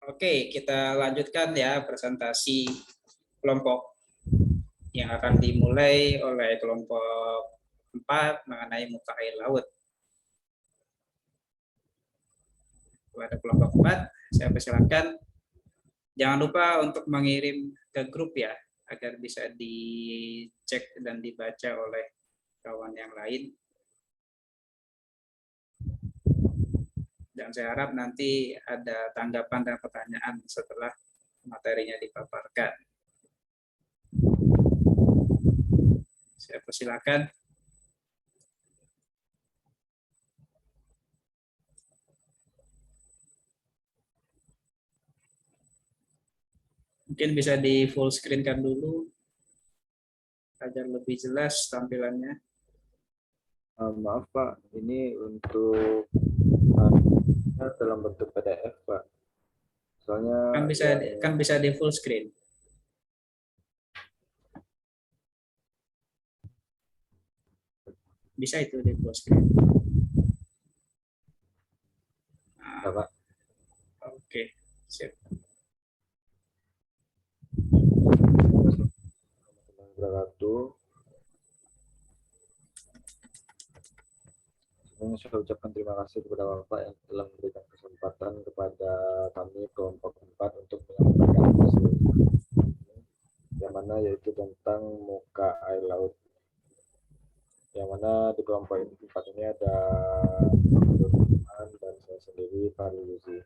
Oke, kita lanjutkan ya presentasi kelompok yang akan dimulai oleh kelompok 4 mengenai muka air laut. Pada kelompok 4, saya persilakan jangan lupa untuk mengirim ke grup ya, agar bisa dicek dan dibaca oleh kawan yang lain. Dan saya harap nanti ada tanggapan dan pertanyaan setelah materinya dipaparkan. Saya persilakan. Mungkin bisa di full screen kan dulu agar lebih jelas tampilannya. Maaf Pak, ini untuk dalam bentuk PDF Pak. Soalnya Kan bisa di full screen. Bisa itu di full screen. Nah, Pak. oke, sip. Sebelumnya saya ucapkan terima kasih kepada Bapak yang telah memberikan kesempatan kepada kami kelompok 4 untuk menyampaikan hasil yang mana yaitu tentang muka air laut. Yang mana di kelompok 4 ini ada Pak dan saya sendiri Pak Luzi.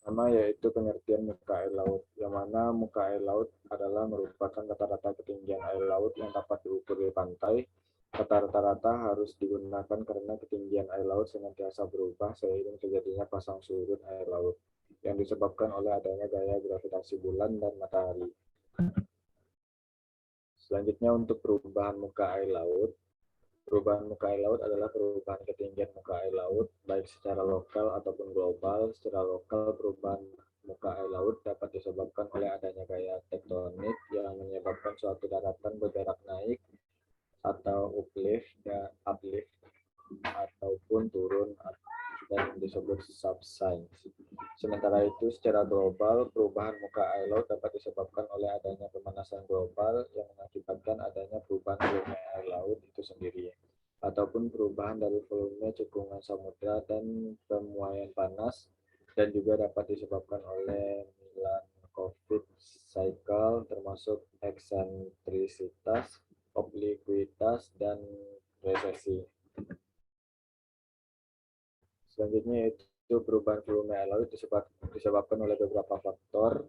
Pertama yaitu pengertian muka air laut, yang mana muka air laut adalah merupakan rata-rata ketinggian air laut yang dapat diukur di pantai. Kata rata-rata harus digunakan karena ketinggian air laut senantiasa berubah seiring terjadinya pasang surut air laut yang disebabkan oleh adanya gaya gravitasi bulan dan matahari. Selanjutnya untuk perubahan muka air laut. Perubahan muka air laut adalah perubahan ketinggian muka air laut, baik secara lokal ataupun global. Secara lokal, perubahan muka air laut dapat disebabkan oleh adanya gaya tektonik yang menyebabkan suatu daratan bergerak naik atau uplift ataupun turun dan disebut subside. Sementara itu, secara global, perubahan muka air laut dapat disebabkan oleh adanya pemanasan global yang mengakibatkan adanya perubahan volume air laut itu sendiri, ataupun perubahan dari volume cekungan samudra dan pemuaian panas, dan juga dapat disebabkan oleh Milankovitch cycle termasuk eksentrisitas, obliquitas, dan resesi. Selanjutnya yaitu perubahan volume air laut disebabkan oleh beberapa faktor.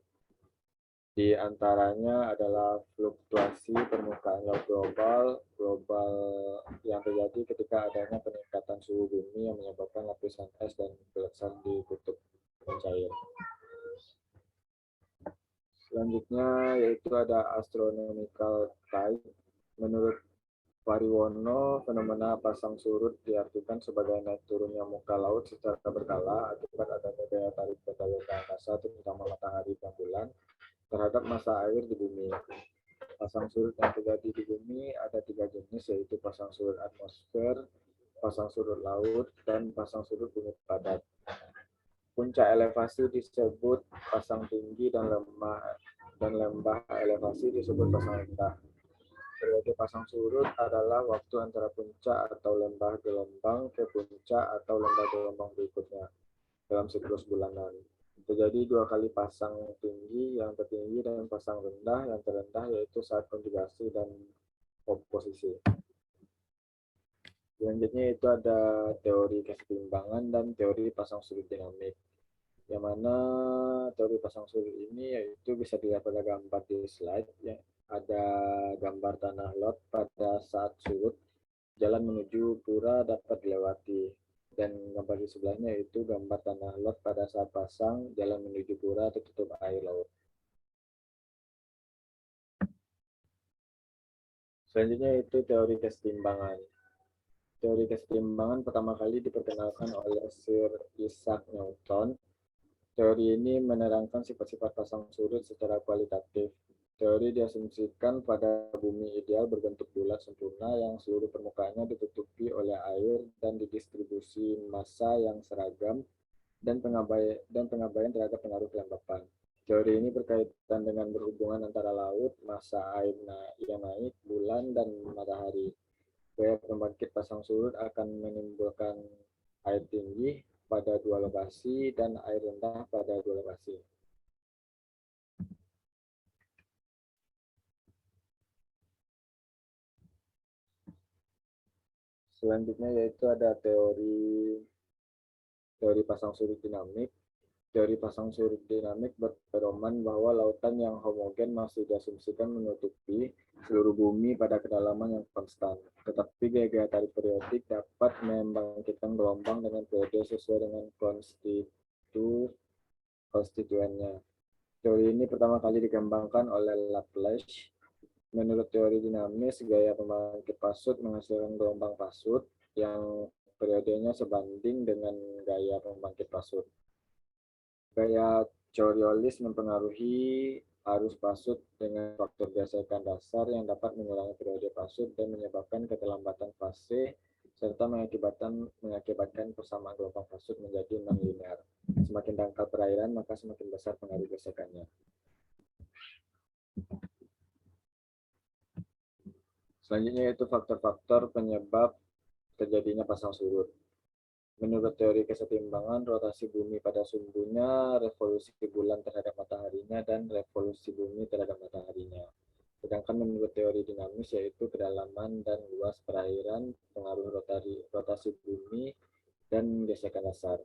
Di antaranya adalah fluktuasi permukaan laut global yang terjadi ketika adanya peningkatan suhu bumi yang menyebabkan lapisan es dan gelesan di kutub mencair. Selanjutnya yaitu ada astronomical tide. Menurut Pariwono, fenomena pasang surut diartikan sebagai naik turunnya muka laut secara berkala akibat adanya daya tarik benda-benda angkasa, terutama matahari dan bulan, terhadap massa air di bumi. Pasang surut yang terjadi di bumi ada 3 jenis, yaitu pasang surut atmosfer, pasang surut laut, dan pasang surut bumi padat. Puncak elevasi disebut pasang tinggi dan lembah elevasi disebut pasang rendah. Periode pasang surut adalah waktu antara puncak atau lembah gelombang ke puncak atau lembah gelombang berikutnya dalam siklus bulanan. Terjadi 2 kali pasang tinggi, yang tertinggi, dan pasang rendah, yang terendah, yaitu saat konjugasi dan oposisi. Selanjutnya itu ada teori kesetimbangan dan teori pasang surut dinamik. Yang mana teori pasang surut ini yaitu bisa dilihat pada gambar di slide ya. Ada gambar tanah lot pada saat surut, jalan menuju pura dapat dilewati, dan gambar di sebelahnya yaitu gambar tanah lot pada saat pasang, jalan menuju pura tertutup air laut. Selanjutnya itu teori kesetimbangan. Teori kesetimbangan pertama kali diperkenalkan oleh Sir Isaac Newton. Teori ini menerangkan sifat-sifat pasang surut secara kualitatif. Teori diasumsikan pada bumi ideal berbentuk bulat sempurna yang seluruh permukaannya ditutupi oleh air dan didistribusi massa yang seragam dan pengabaian terhadap pengaruh kelembapan. Teori ini berkaitan dengan berhubungan antara laut, massa air yang naik, bulan, dan matahari. Gaya pembangkit pasang surut akan menimbulkan air tinggi pada dua lokasi dan air rendah pada dua lokasi. Selanjutnya yaitu ada teori pasang surut dinamik. Teori pasang surut dinamik berpedoman bahwa lautan yang homogen masih diasumsikan menutupi seluruh bumi pada kedalaman yang konstan. Tetapi gaya-gaya tarik periodik dapat membangkitkan gelombang dengan periode sesuai dengan konstituennya. Teori ini pertama kali dikembangkan oleh Laplace. Menurut teori dinamis, gaya pembangkit pasut menghasilkan gelombang pasut yang periodenya sebanding dengan gaya pembangkit pasut. Gaya Coriolis mempengaruhi arus pasut dengan faktor gesekan dasar yang dapat mengurangi periode pasut dan menyebabkan keterlambatan fase serta mengakibatkan persamaan gelombang pasut menjadi non-linear. Semakin dangkal perairan, maka semakin besar pengaruh gesekannya. Selanjutnya yaitu faktor-faktor penyebab terjadinya pasang surut. Menurut teori kesetimbangan, rotasi bumi pada sumbunya, revolusi bulan terhadap mataharinya, dan revolusi bumi terhadap mataharinya. Sedangkan menurut teori dinamis, yaitu kedalaman dan luas perairan, pengaruh rotasi bumi, dan gesekan dasar.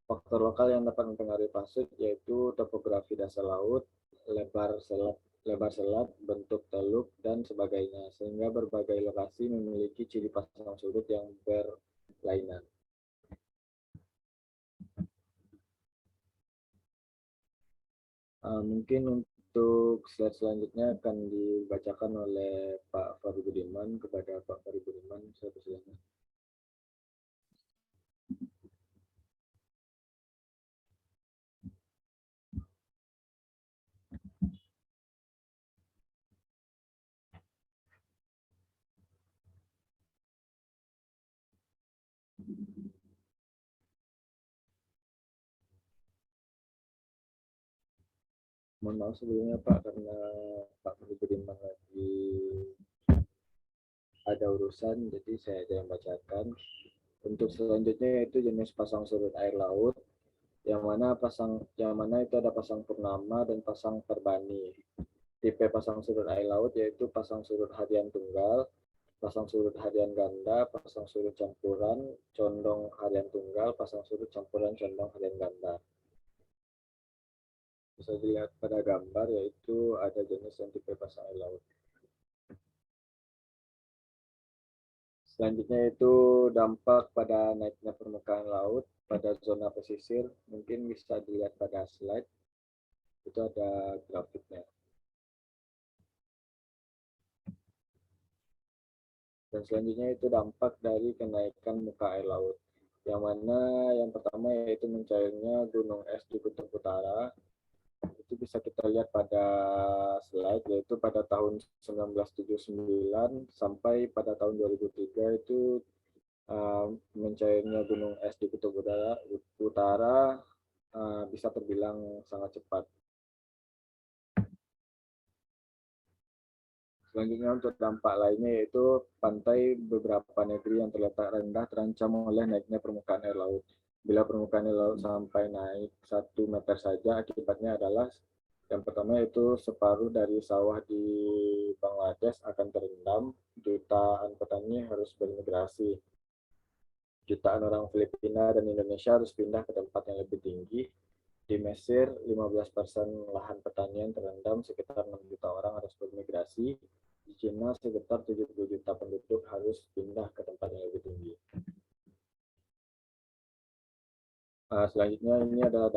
Faktor lokal yang dapat mempengaruhi pasut yaitu topografi dasar laut, lebar selat, bentuk teluk, dan sebagainya, sehingga berbagai lokasi memiliki ciri pasang surut yang berlainan. Mungkin untuk slide selanjutnya akan dibacakan oleh Pak Fahri Budiman. Kepada Pak Fahri Budiman, saya persilakan. Mohon maaf sebelumnya Pak, karena Pak Fahri Budiman lagi ada urusan, jadi saya aja yang bacakan. Untuk selanjutnya yaitu jenis pasang surut air laut, yang mana itu ada pasang purnama dan pasang perbani. Tipe pasang surut air laut yaitu pasang surut harian tunggal, pasang surut harian ganda, pasang surut campuran, condong harian tunggal, pasang surut campuran, condong harian ganda. Bisa dilihat pada gambar yaitu ada jenis yang tipe pasang air laut. Selanjutnya itu dampak pada naiknya permukaan laut pada zona pesisir, mungkin bisa dilihat pada slide, itu ada grafiknya. Dan selanjutnya itu dampak dari kenaikan muka air laut, yang mana yang pertama yaitu mencairnya gunung es di kutub utara. Itu bisa kita lihat pada slide, yaitu pada tahun 1979 sampai pada tahun 2003 itu mencairnya gunung es di kutub utara bisa terbilang sangat cepat. Selanjutnya untuk dampak lainnya yaitu pantai beberapa negeri yang terletak rendah terancam oleh naiknya permukaan air laut. Bila permukaan air laut sampai naik 1 meter saja, akibatnya adalah yang pertama yaitu separuh dari sawah di Bangladesh akan terendam, jutaan petani harus bermigrasi, jutaan orang Filipina dan Indonesia harus pindah ke tempat yang lebih tinggi. Di Mesir, 15% lahan pertanian terendam, sekitar 6 juta orang harus bermigrasi. Di Cina, sekitar 70 juta penduduk harus pindah ke tempat yang lebih tinggi. Selanjutnya ini adalah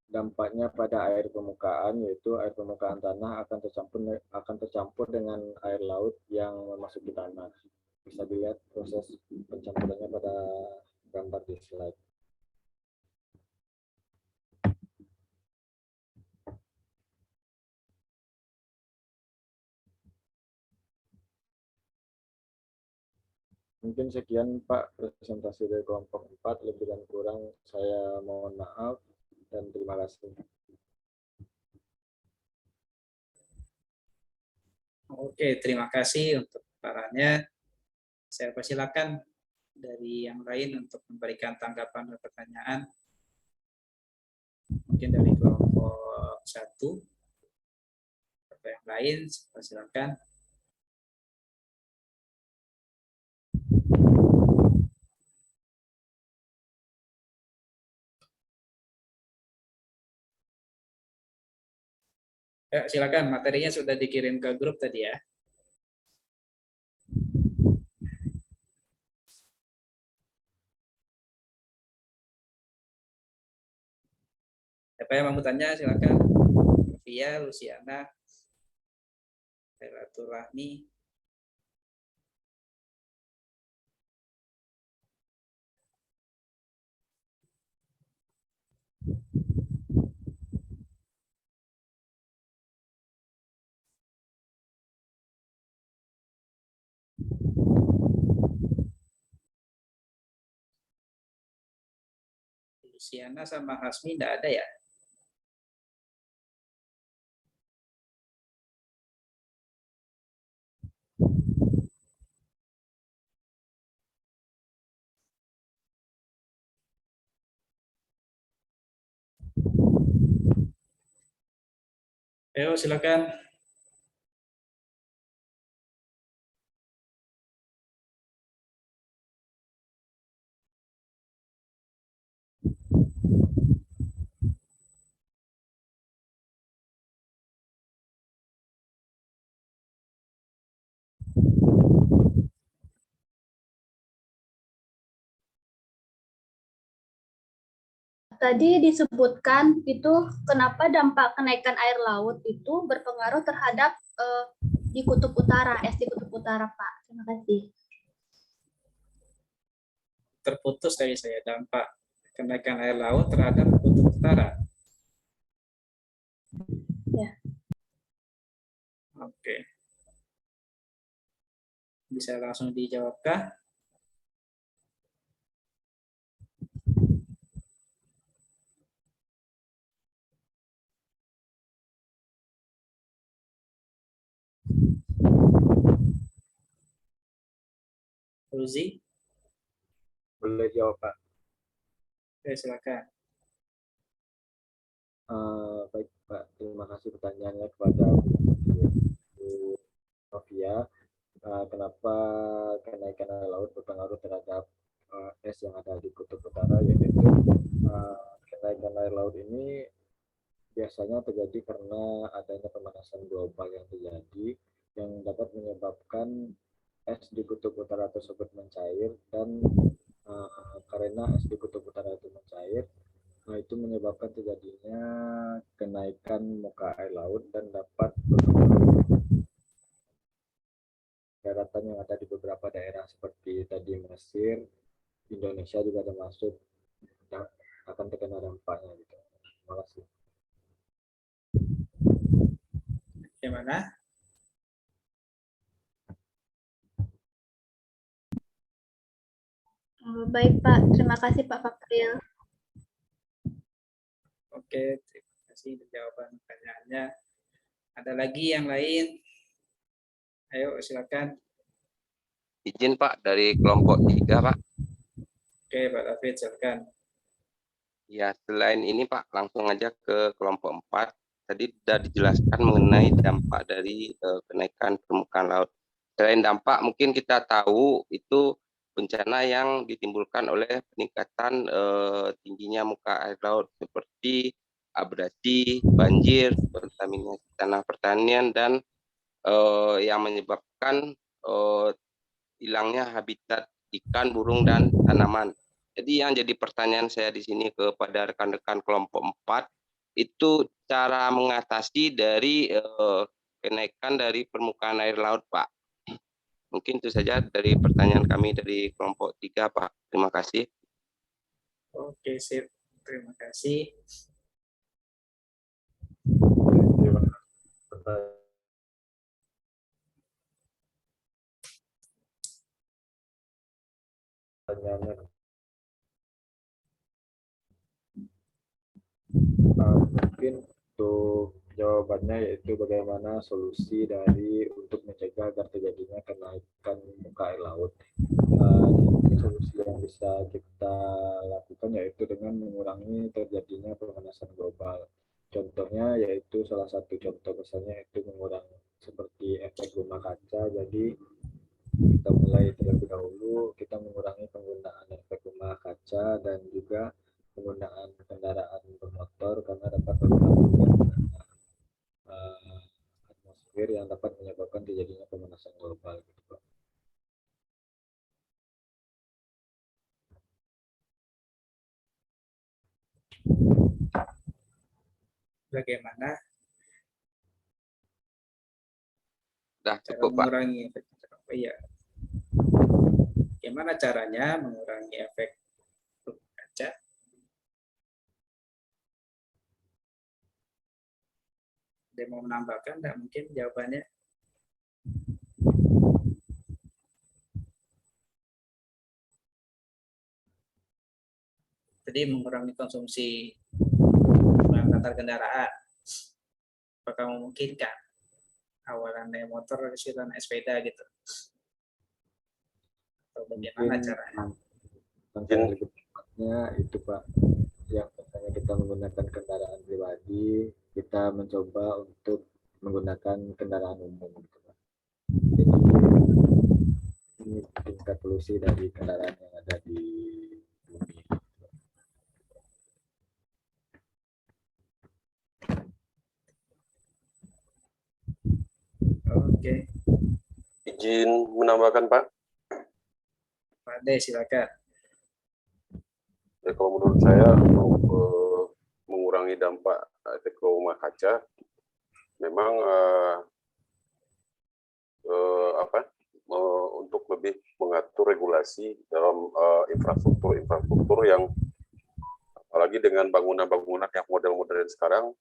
dampaknya pada air permukaan, yaitu air permukaan tanah akan tercampur dengan air laut yang memasuki tanah. Bisa dilihat proses pencampurannya pada gambar di slide. Mungkin sekian Pak presentasi dari kelompok 4, lebih dan kurang saya mohon maaf dan terima kasih. Oke, terima kasih untuk sarannya. Saya persilakan dari yang lain untuk memberikan tanggapan dan pertanyaan. Mungkin dari kelompok 1 atau yang lain, silakan. Ya, silakan, materinya sudah dikirim ke grup tadi ya. Siapa yang mau tanya, silakan. Via, Luciana, Rahmi. Luciana sama Hasmi tidak ada ya? Ayo silakan. Tadi disebutkan itu kenapa dampak kenaikan air laut itu berpengaruh terhadap di kutub utara, es di kutub utara, Pak. Terima kasih. Terputus dari saya, dampak kenaikan air laut terhadap kutub utara. Ya. Oke. Bisa langsung dijawabkah? Ruzi? Boleh jawab Pak. Oke, silakan. Baik Pak, terima kasih pertanyaannya kepada Bu Novia. Kenapa kenaikan air laut berpengaruh terhadap es yang ada di kutub utara, yaitu kenaikan air laut ini biasanya terjadi karena adanya pemanasan global yang terjadi yang dapat menyebabkan es di kutub utara tersebut mencair, dan karena es di kutub utara itu mencair, itu menyebabkan terjadinya kenaikan muka air laut dan dapat daratan yang ada di beberapa daerah seperti tadi Mesir, Indonesia juga termasuk yang akan terkena dampaknya gitu. Terima kasih. Gimana? Baik Pak, terima kasih Pak Fakril. Oke, terima kasih untuk jawaban pertanyaannya. Ada lagi yang lain? Ayo silakan. Izin Pak dari kelompok 3 Pak. Oke Pak David, silakan. Ya, selain ini Pak, langsung aja ke kelompok 4. Tadi sudah dijelaskan mengenai dampak dari kenaikan permukaan laut. Selain dampak, mungkin kita tahu itu bencana yang ditimbulkan oleh peningkatan tingginya muka air laut seperti abrasi, banjir, kontaminasi tanah pertanian, dan yang menyebabkan hilangnya habitat ikan, burung, dan tanaman. Jadi yang jadi pertanyaan saya di sini kepada rekan-rekan kelompok 4, itu cara mengatasi dari kenaikan dari permukaan air laut, Pak. Mungkin itu saja dari pertanyaan kami dari kelompok 3, Pak. Terima kasih. Oke, sip. Terima kasih. Pertanyaannya mungkin untuk jawabannya yaitu bagaimana solusi dari untuk mencegah agar terjadinya kenaikan muka air laut. Solusi yang bisa kita lakukan yaitu dengan mengurangi terjadinya pemanasan global. Contohnya yaitu salah satu contoh besarnya itu mengurangi seperti efek rumah kaca. Jadi kita mulai terlebih dahulu kita mengurangi penggunaan efek rumah kaca dan juga penggunaan kendaraan bermotor karena dapat mempengaruhi atmosfer yang dapat menyebabkan terjadinya pemanasan global. Gitu, Pak. Bagaimana Sudah cara cukup, Pak. mengurangi efek? Iya. Bagaimana caranya mengurangi efek rumah kaca? Dia mau menambahkan nggak mungkin jawabannya? Jadi mengurangi konsumsi bahan bakar kendaraan. Apakah memungkinkan? Awalan naik motor, sekarang naik sepeda gitu. Atau bagaimana caranya? Yang lebih tepatnya itu Pak, yang misalnya kita menggunakan kendaraan pribadi, kita mencoba untuk menggunakan kendaraan umum. Gitu, Pak. Jadi ini tingkat polusi dari kendaraan yang ada di bumi. Oke, Izin menambahkan, Pak. Pak De, silakan. Ya, kalau menurut saya untuk mengurangi dampak efek rumah kaca, memang untuk lebih mengatur regulasi dalam infrastruktur yang apalagi dengan bangunan-bangunan yang model-model sekarang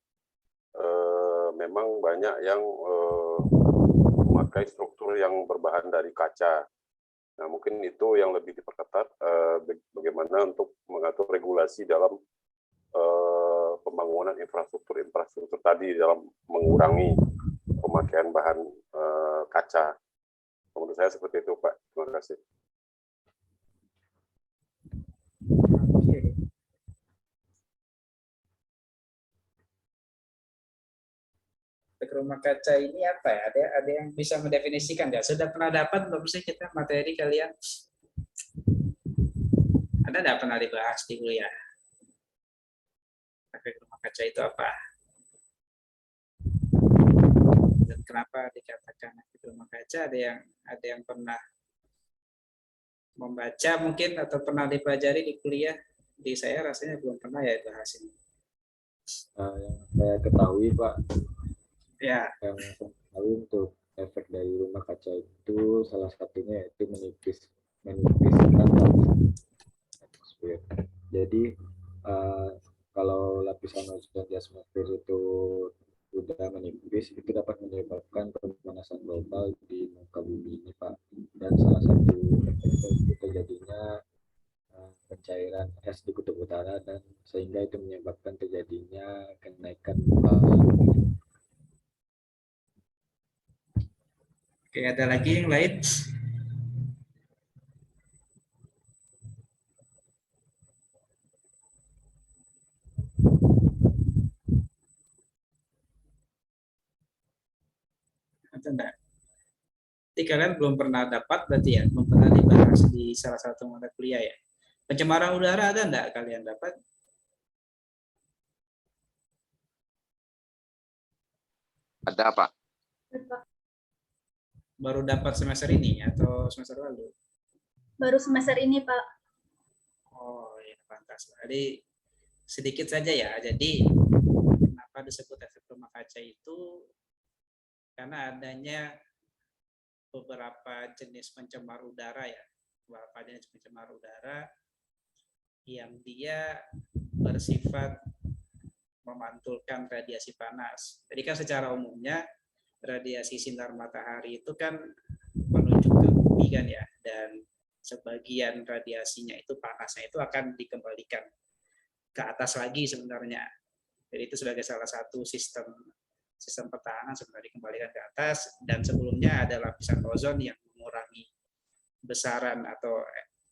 memang banyak yang memakai struktur yang berbahan dari kaca. Nah, mungkin itu yang lebih diperketat bagaimana untuk mengatur regulasi dalam pembangunan infrastruktur tadi dalam mengurangi pemakaian bahan kaca. Menurut saya seperti itu, Pak. Terima kasih. Oke. Efek rumah kaca ini apa ya? Ada yang bisa mendefinisikan nggak? Sudah pernah dapat belum sih kita materi kalian? Ada nggak pernah dibahas di kuliah? Efek rumah kaca itu apa? Dan kenapa dikatakan efek rumah kaca? Ada yang pernah membaca mungkin atau pernah dipelajari di kuliah? Di saya rasanya belum pernah ya bahas ini. Yang saya ketahui Pak, Ya, yang saya ketahui untuk efek dari rumah kaca itu salah satunya yaitu menipiskan atmosfer. Jadi kalau lapisan ozon di atmosfer itu sudah menipis, itu dapat menyebabkan pemanasan global di muka bumi ini, Pak. Dan salah satu efeknya itu terjadinya pencairan es di kutub utara dan sehingga itu menyebabkan terjadinya kenaikan muka bumi. oke, ada lagi yang lain? Atau enggak? Jadi kalian belum pernah dapat berarti ya, belum pernah dibahas di salah satu mata kuliah ya. Pencemaran udara ada enggak kalian dapat? Ada, Pak. Baru dapat semester ini atau semester lalu? Baru semester ini, Pak. Oh ya, pantas. Jadi sedikit saja ya. Jadi kenapa disebut efek rumah kaca itu? Karena adanya beberapa jenis pencemar udara ya, beberapa jenis pencemar udara yang dia bersifat memantulkan radiasi panas. Jadi kan secara umumnya radiasi sinar matahari itu kan menuju ke bumi kan ya, dan sebagian radiasinya itu panasnya itu akan dikembalikan ke atas lagi sebenarnya. Jadi itu sebagai salah satu sistem pertahanan sebenarnya dikembalikan ke atas, dan sebelumnya ada lapisan ozon yang mengurangi besaran atau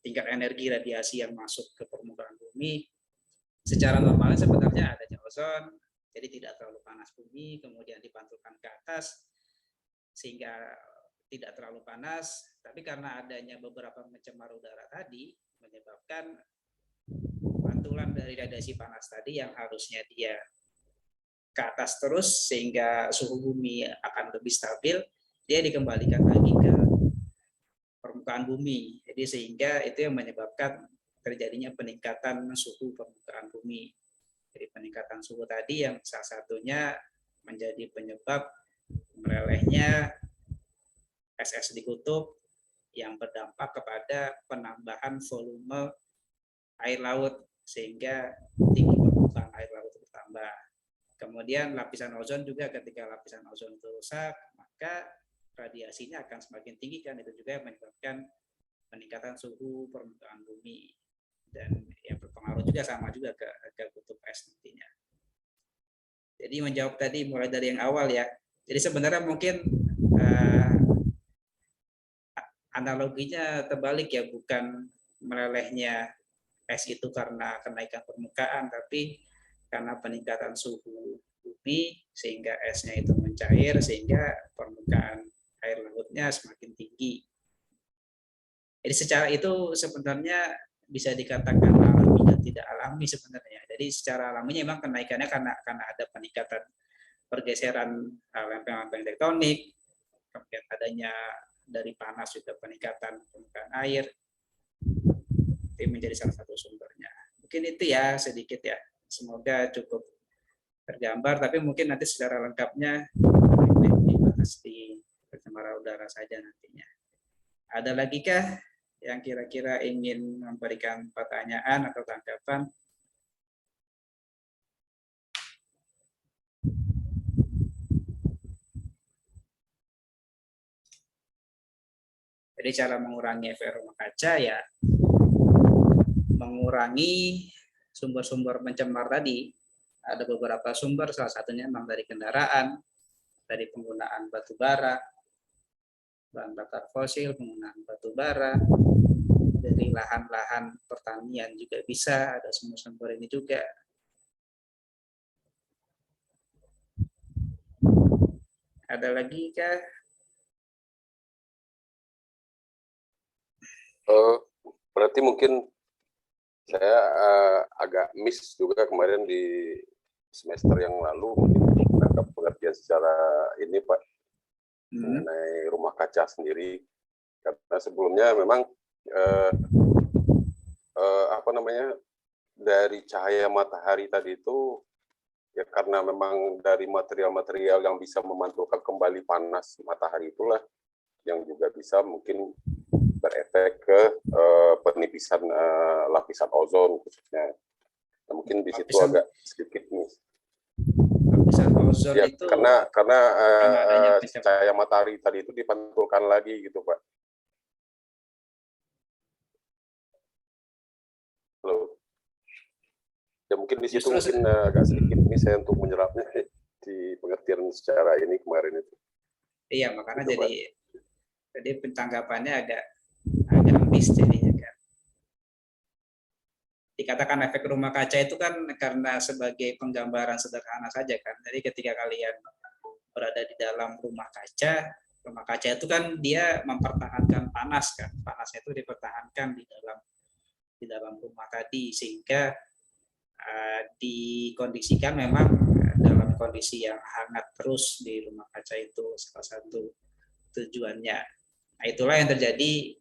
tingkat energi radiasi yang masuk ke permukaan bumi. Secara normalnya sebenarnya adanya ozon, jadi tidak terlalu panas bumi, kemudian dipantulkan ke atas sehingga tidak terlalu panas, tapi karena adanya beberapa pencemar udara tadi menyebabkan pantulan dari radiasi panas tadi yang harusnya dia ke atas terus sehingga suhu bumi akan lebih stabil, dia dikembalikan lagi ke permukaan bumi. Jadi sehingga itu yang menyebabkan terjadinya peningkatan suhu permukaan bumi. Jadi peningkatan suhu tadi yang salah satunya menjadi penyebab melelehnya es di kutub yang berdampak kepada penambahan volume air laut sehingga tinggi permukaan air laut bertambah. Kemudian lapisan ozon juga, ketika lapisan ozon itu rusak, maka radiasinya akan semakin tinggi kan, itu juga menyebabkan peningkatan suhu permukaan bumi, dan yang berpengaruh juga sama juga ke kutub es nantinya. Jadi menjawab tadi mulai dari yang awal ya. Jadi sebenarnya mungkin analoginya terbalik ya, bukan melelehnya es itu karena kenaikan permukaan, tapi karena peningkatan suhu bumi sehingga esnya itu mencair sehingga permukaan air lautnya semakin tinggi. Jadi secara itu sebenarnya bisa dikatakan alami dan tidak alami sebenarnya. Jadi secara alaminya memang kenaikannya karena ada peningkatan pergeseran lempeng-lempeng tektonik, kemudian adanya dari panas juga peningkatan permukaan air. Itu menjadi salah satu sumbernya. Mungkin itu ya sedikit ya. Semoga cukup tergambar, tapi mungkin nanti secara lengkapnya dibahas di pencemaran udara saja nantinya. Ada lagi kah yang kira-kira ingin memberikan pertanyaan atau tanggapan? Jadi cara mengurangi efek rumah kaca ya mengurangi sumber-sumber pencemar tadi. Ada beberapa sumber, salah satunya memang dari kendaraan, dari penggunaan batu bara, bahan bakar fosil, penggunaan batu bara, dari lahan-lahan pertanian juga bisa, ada sumber-sumber ini juga. Ada lagi kah? Berarti mungkin saya agak miss juga kemarin di semester yang lalu menangkap pengertian secara ini Pak mengenai rumah kaca sendiri, karena sebelumnya memang dari cahaya matahari tadi itu ya karena memang dari material-material yang bisa memantulkan kembali panas matahari itulah yang juga bisa mungkin berefek ke penipisan lapisan ozon khususnya. Nah, mungkin di situ agak sedikit nih. Lapisan ozon ya, itu karena cahaya matahari tadi itu dipantulkan lagi gitu Pak. Halo. Ya mungkin di situ mungkin agak sedikit nih saya untuk menyerapnya di pengertian secara ini kemarin itu. Iya, makanya gitu, jadi pentanggapannya agak miss jadinya kan. Dikatakan efek rumah kaca itu kan karena sebagai penggambaran sederhana saja kan. Jadi ketika kalian berada di dalam rumah kaca itu kan dia mempertahankan panas kan. Panasnya itu dipertahankan di dalam rumah tadi sehingga dikondisikan memang dalam kondisi yang hangat terus di rumah kaca itu salah satu tujuannya. Nah, itulah yang terjadi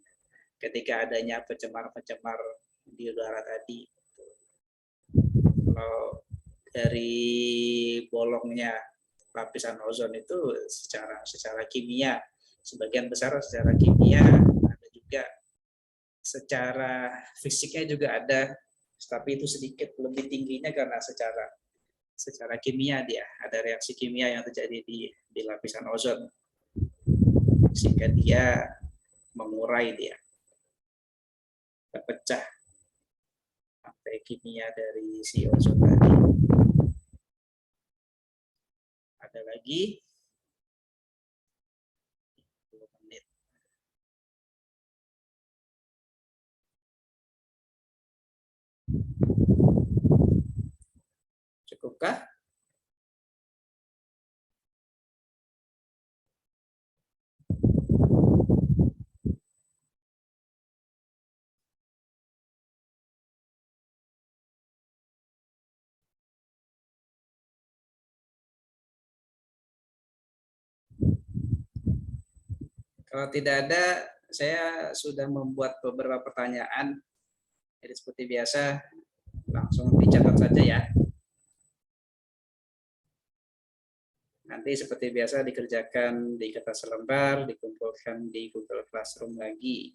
ketika adanya pencemar-pencemar di udara tadi. Kalau dari bolongnya lapisan ozon itu secara kimia sebagian besar secara kimia, ada juga secara fisiknya juga ada, tapi itu sedikit lebih tingginya karena secara kimia dia ada reaksi kimia yang terjadi di lapisan ozon sehingga dia mengurai, dia terpecah rantai kimia dari si ozon tadi. Ada lagi 10 menit. Cukupkah? Kalau tidak ada, saya sudah membuat beberapa pertanyaan. Jadi seperti biasa, langsung dicatat saja ya. Nanti seperti biasa dikerjakan di kertas lembar, dikumpulkan di Google Classroom lagi.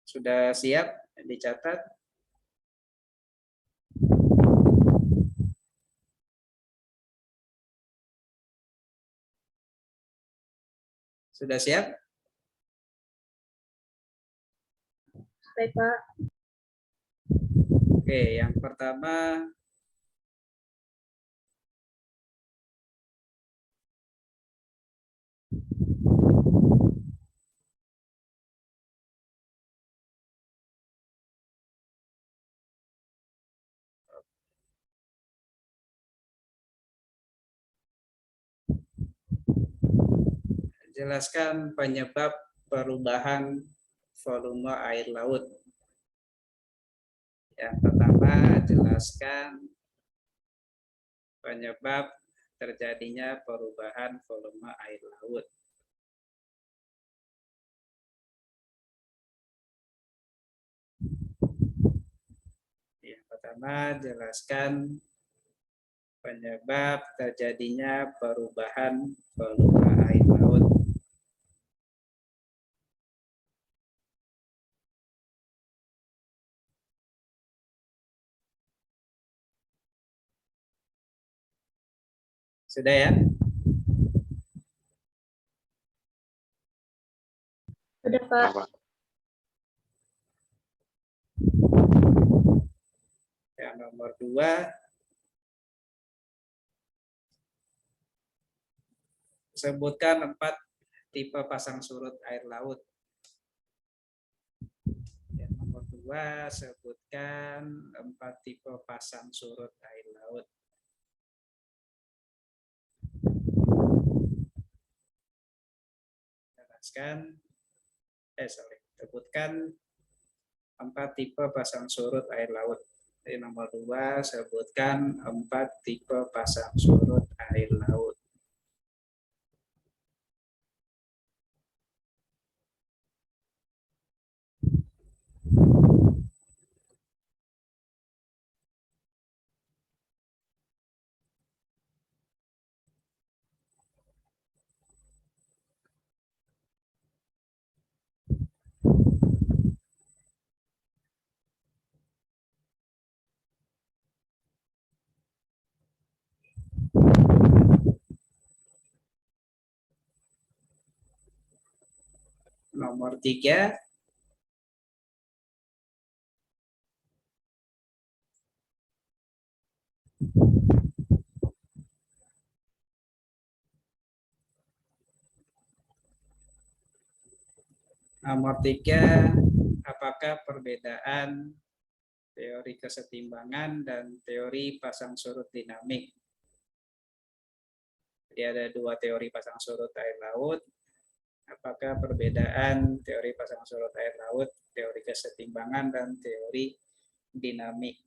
Sudah siap dicatat? Sudah siap? Baik, Pak. Oke, yang pertama jelaskan penyebab perubahan volume air laut. Yang pertama, jelaskan penyebab terjadinya perubahan volume air laut. Yang pertama, jelaskan penyebab terjadinya perubahan volume air laut. Sudah ya? Sudah, Pak. Pak. Yang nomor 2, sebutkan 4 tipe pasang surut air laut. Yang nomor 2, sebutkan 4 tipe pasang surut air laut. Sebutkan 4 tipe pasang surut air laut. Yang nomor 2, sebutkan 4 tipe pasang surut air laut. Nomor 3, apakah perbedaan teori kesetimbangan dan teori pasang surut dinamik? Jadi ada 2 teori pasang surut air laut. Apakah perbedaan teori pasang surut air laut, teori kesetimbangan, dan teori dinamik?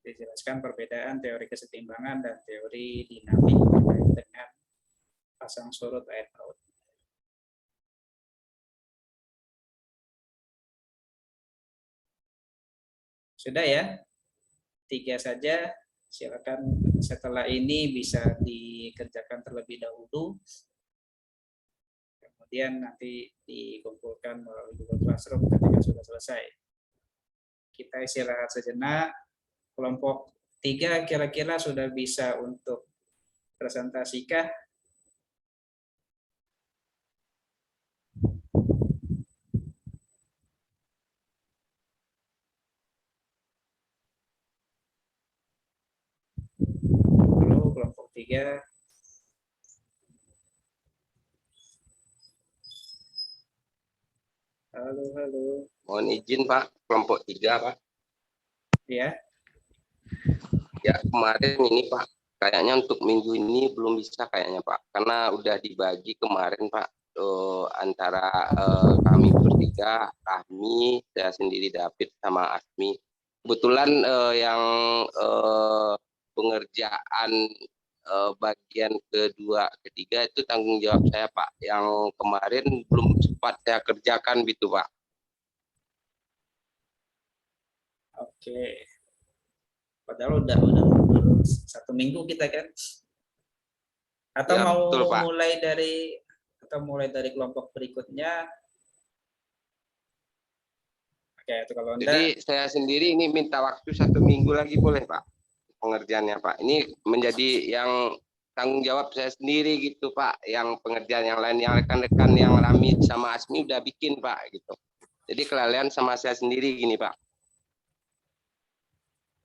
Dijelaskan perbedaan teori kesetimbangan dan teori dinamik terkait dengan pasang surut air laut. Sudah ya? 3 saja. Silakan setelah ini bisa dikerjakan terlebih dahulu. Kemudian nanti dikumpulkan melalui Google Classroom ketika sudah selesai. Kita istirahat sejenak. Kelompok 3 kira-kira sudah bisa untuk presentasikah? Halo, kelompok 3. Halo, halo. Mohon izin Pak, kelompok 3 Pak. Ya, Ya kemarin ini Pak, kayaknya untuk minggu ini belum bisa kayaknya Pak, karena udah dibagi kemarin Pak, antara kami bertiga, Rahmi, saya sendiri David sama Asmi. Kebetulan yang pengerjaan bagian kedua, ketiga itu tanggung jawab saya Pak. Yang kemarin belum sempat saya kerjakan gitu Pak. oke. Padahal udah 1 minggu kita kan. Atau Ya, mau betul, Pak. mulai dari kelompok berikutnya. Oke, itu kalau enggak. Jadi saya sendiri ini minta waktu 1 minggu lagi boleh Pak pengerjaannya Pak. Ini menjadi yang tanggung jawab saya sendiri gitu Pak. Yang pengerjaan yang lain yang rekan-rekan yang Rami sama Asmi udah bikin Pak gitu. Jadi kelalaian sama saya sendiri gini Pak.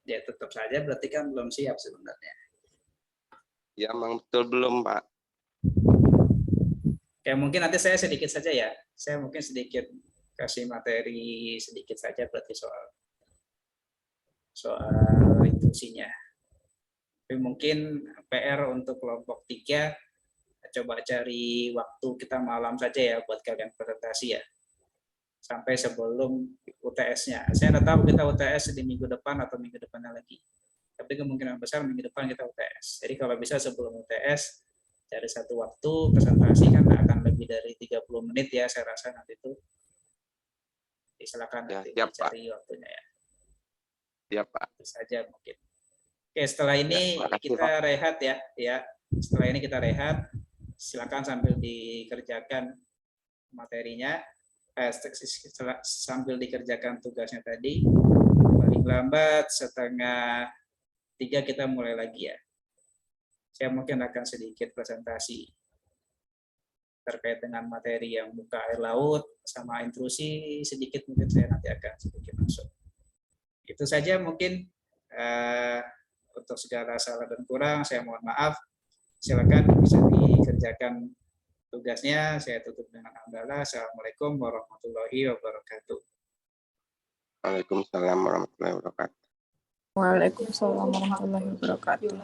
Ya tetap saja berarti kan belum siap sebenarnya. Ya memang betul belum Pak. Oke, mungkin nanti saya sedikit saja ya. Saya mungkin sedikit kasih materi sedikit saja berarti soal instruksinya. Tapi mungkin PR untuk kelompok 3 coba cari waktu kita malam saja ya buat kalian presentasi ya. Sampai sebelum UTS-nya. Saya tidak tahu kita UTS di minggu depan atau minggu depannya lagi. Tapi kemungkinan besar minggu depan kita UTS. Jadi kalau bisa sebelum UTS, cari satu waktu presentasi kan akan lebih dari 30 menit ya saya rasa nanti itu. Silakan Ya, nanti siap, cari waktunya ya. Siap Pak. Itu saja mungkin. Oke, setelah ini Ya, makasih, kita Pak. rehat ya. Ya, setelah ini kita rehat. Silakan sambil dikerjakan materinya. Sambil dikerjakan tugasnya tadi, paling lambat 2:30 kita mulai lagi ya. Saya mungkin akan sedikit presentasi terkait dengan materi yang muka air laut sama intrusi sedikit mungkin saya nanti akan sedikit masuk. Itu saja mungkin untuk segala salah dan kurang saya mohon maaf. Silakan bisa dikerjakan tugasnya. Saya tutup dengan hamdalah. Assalamualaikum warahmatullahi wabarakatuh. Waalaikumsalam warahmatullahi wabarakatuh. Waalaikumsalam warahmatullahi wabarakatuh.